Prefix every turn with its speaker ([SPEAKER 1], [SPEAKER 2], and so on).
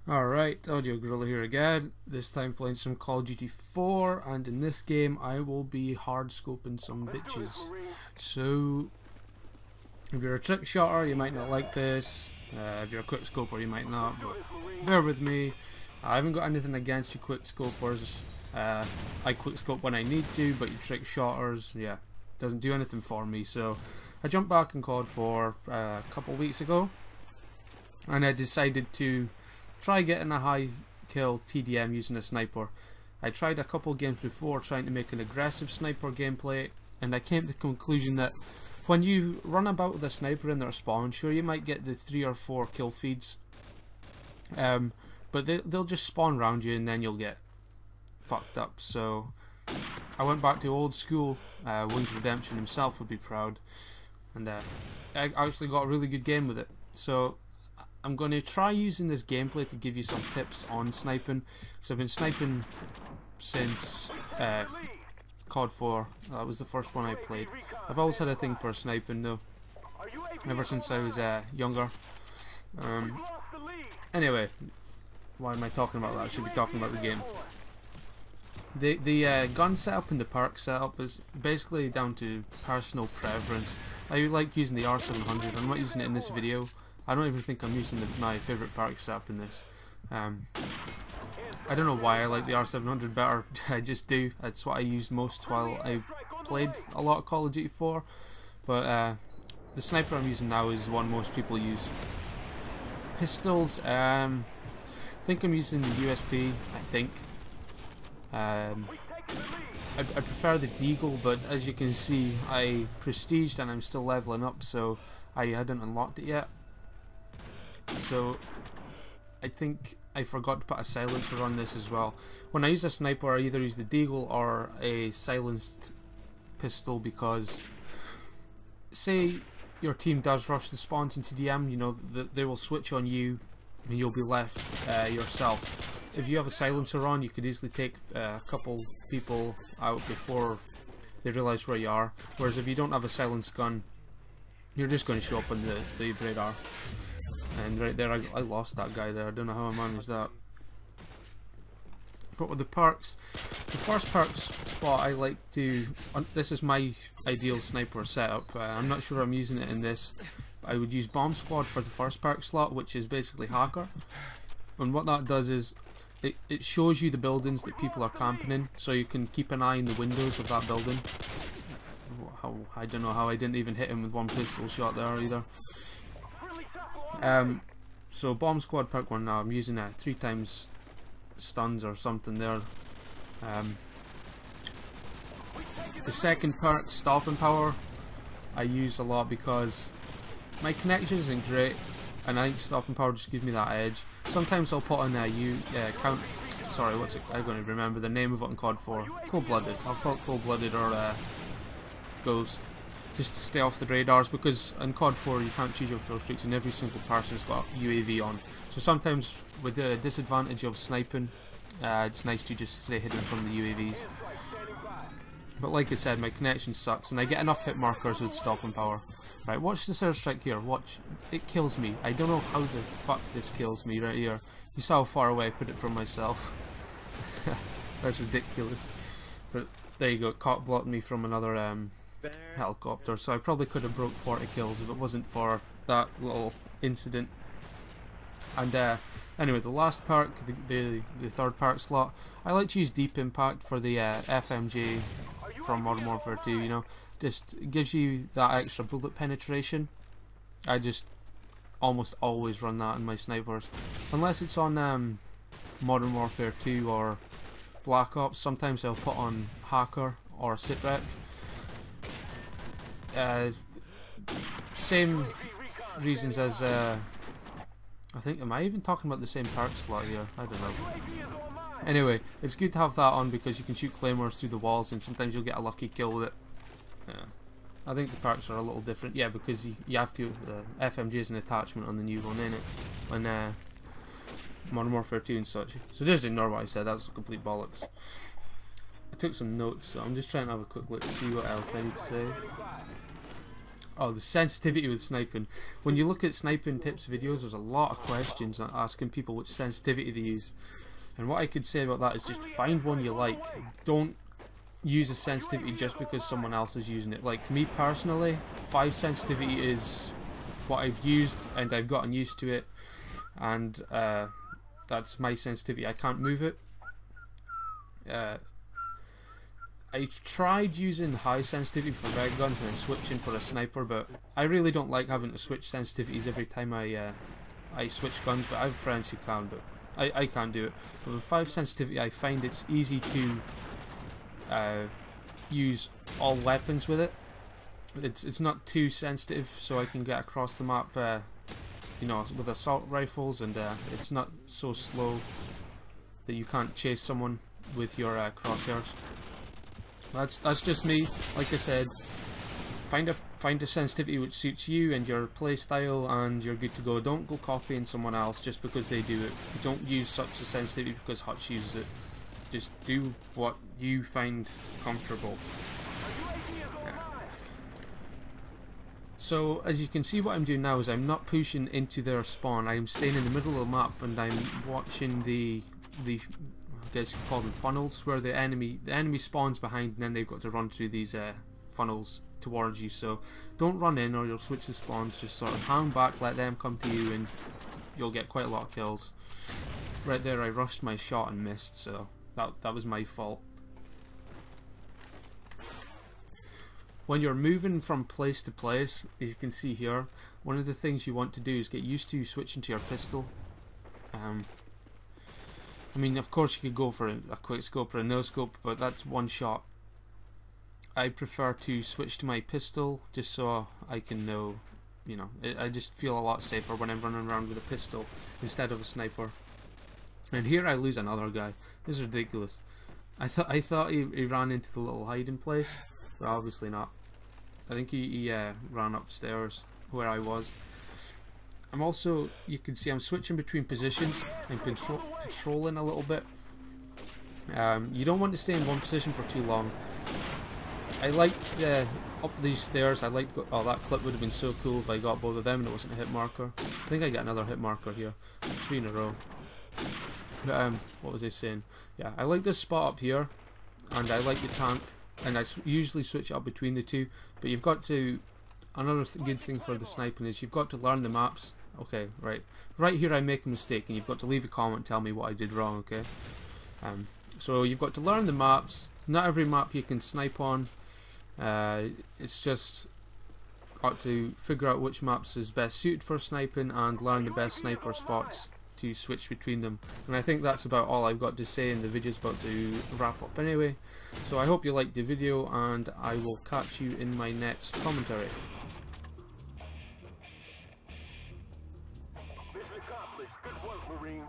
[SPEAKER 1] Alright, Audio Gorilla here again, this time playing some Call of Duty 4, and in this game I will be hardscoping some bitches. So, if you're a trick shotter you might not like this, if you're a quick scoper you might not, but bear with me. I haven't got anything against you quick scopers. I quick scope when I need to, but you trick shotters, yeah, doesn't do anything for me. So I jumped back in COD 4 a couple weeks ago, and I decided to try getting a high kill TDM using a sniper. I tried a couple games before trying to make an aggressive sniper gameplay, and I came to the conclusion that when you run about with a sniper in their spawn, sure you might get the 3 or 4 kill feeds, but they'll just spawn around you and then you'll get fucked up. So I went back to old school. Wings Redemption himself would be proud, and I actually got a really good game with it. So I'm going to try using this gameplay to give you some tips on sniping, because I've been sniping since COD 4. That was the first one I played. I've always had a thing for sniping though, ever since I was younger. Anyway, why am I talking about that? I should be talking about the game. The gun setup and the perk setup is basically down to personal preference. I like using the R700. I'm not using it in this video. I don't even think I'm using my favourite perk setup in this. I don't know why I like the R700 better. I just do. It's what I used most while I played a lot of Call of Duty 4. But the sniper I'm using now is the one most people use. Pistols, I think I'm using the USP, I think. I prefer the Deagle, but as you can see I prestiged and I'm still leveling up, so I hadn't unlocked it yet. So I think I forgot to put a silencer on this as well. When I use a sniper I either use the Deagle or a silenced pistol, because say your team does rush the spawns in TDM, you know, they will switch on you and you'll be left yourself. If you have a silencer on, you could easily take a couple people out before they realise where you are. Whereas if you don't have a silenced gun, you're just going to show up on the radar. And right there, I lost that guy there. I don't know how I managed that. But with the perks, the first perks spot I like to... this is my ideal sniper setup. I'm not sure I'm using it in this. I would use Bomb Squad for the first perk slot, which is basically Hacker. And what that does is it shows you the buildings that people are camping in, so you can keep an eye in the windows of that building. I don't know how I didn't even hit him with one pistol shot there either. So Bomb Squad perk 1 now, I'm using 3 times stuns or something there. The second perk, Stopping Power, I use a lot because my connection isn't great, and I think Stopping Power just gives me that edge. Sometimes I'll put on I don't remember the name of it in COD 4. Cold-blooded. I'll call it Cold-blooded or Ghost, just to stay off the radars, because in COD 4 you can't choose your kill streaks and every single person's got UAV on. So sometimes with the disadvantage of sniping, it's nice to just stay hidden from the UAVs. But like I said, my connection sucks and I get enough hit markers with Stopping Power. Right, watch this airstrike here, watch. It kills me. I don't know how the fuck this kills me right here. You saw how far away I put it from myself. That's ridiculous. But there you go, it caught blocked me from another helicopter, so I probably could have broke 40 kills if it wasn't for that little incident. And anyway, the last perk, the third perk slot, I like to use Deep Impact for the FMG from Modern Warfare 2, you know, just gives you that extra bullet penetration. I just almost always run that in my snipers, unless it's on Modern Warfare 2 or Black Ops. Sometimes I'll put on Hacker or Sitrep. Same reasons as I think, am I even talking about the same perk slot here? I don't know. Anyway, it's good to have that on because you can shoot claymores through the walls and sometimes you'll get a lucky kill with it. I think the perks are a little different, yeah, because you have to, FMG is an attachment on the new one, ain't it? On Modern Warfare 2 and such. So just ignore what I said, that's complete bollocks. I took some notes, so I'm just trying to have a quick look to see what else I need to say. Oh, the sensitivity with sniping. When you look at sniping tips videos, there's a lot of questions asking people which sensitivity they use. And what I could say about that is just find one you like. Don't use a sensitivity just because someone else is using it. Like me personally, 5 sensitivity is what I've used and I've gotten used to it. And that's my sensitivity. I can't move it. I tried using high sensitivity for red guns and then switching for a sniper, but I really don't like having to switch sensitivities every time I switch guns. But I have friends who can, but I can't do it. But with 5 sensitivity, I find it's easy to use all weapons with it. It's not too sensitive, so I can get across the map, you know, with assault rifles, and it's not so slow that you can't chase someone with your crosshairs. That's just me. Like I said, find a sensitivity which suits you and your play style, and you're good to go. Don't go copying someone else just because they do it. Don't use such a sensitivity because Hutch uses it. Just do what you find comfortable. Yeah. So as you can see, what I'm doing now is I'm not pushing into their spawn. I'm staying in the middle of the map and I'm watching the I guess you can call them funnels, where the enemy spawns behind and then they've got to run through these funnels towards you. So don't run in or you'll switch the spawns. Just sort of hang back, let them come to you, and you'll get quite a lot of kills. Right there I rushed my shot and missed, so that was my fault. When you're moving from place to place, as you can see here, one of the things you want to do is get used to switching to your pistol. I mean, of course you could go for a quick scope or a no scope, but that's one shot. I prefer to switch to my pistol just so I can know, you know, I just feel a lot safer when I'm running around with a pistol instead of a sniper. And here I lose another guy. This is ridiculous. I thought he ran into the little hiding place, but obviously not. I think he ran upstairs where I was. I'm also, you can see I'm switching between positions and patrolling a little bit. You don't want to stay in one position for too long. I like up these stairs. I like, oh, that clip would have been so cool if I got both of them and it wasn't a hit marker. I think I got another hit marker here. It's 3 in a row. But what was I saying? Yeah, I like this spot up here, and I like the tank, and I usually switch up between the two. But you've got to. Another good thing for the sniping is you've got to learn the maps. Okay, right here I make a mistake, and you've got to leave a comment and tell me what I did wrong. Okay, so you've got to learn the maps. Not every map you can snipe on. It's just got to figure out which maps is best suited for sniping and learn the best sniper spots to switch between them. And I think that's about all I've got to say, and the video's about to wrap up anyway. So I hope you liked the video, and I will catch you in my next commentary.
[SPEAKER 2] Mission accomplished. Good work, Marines.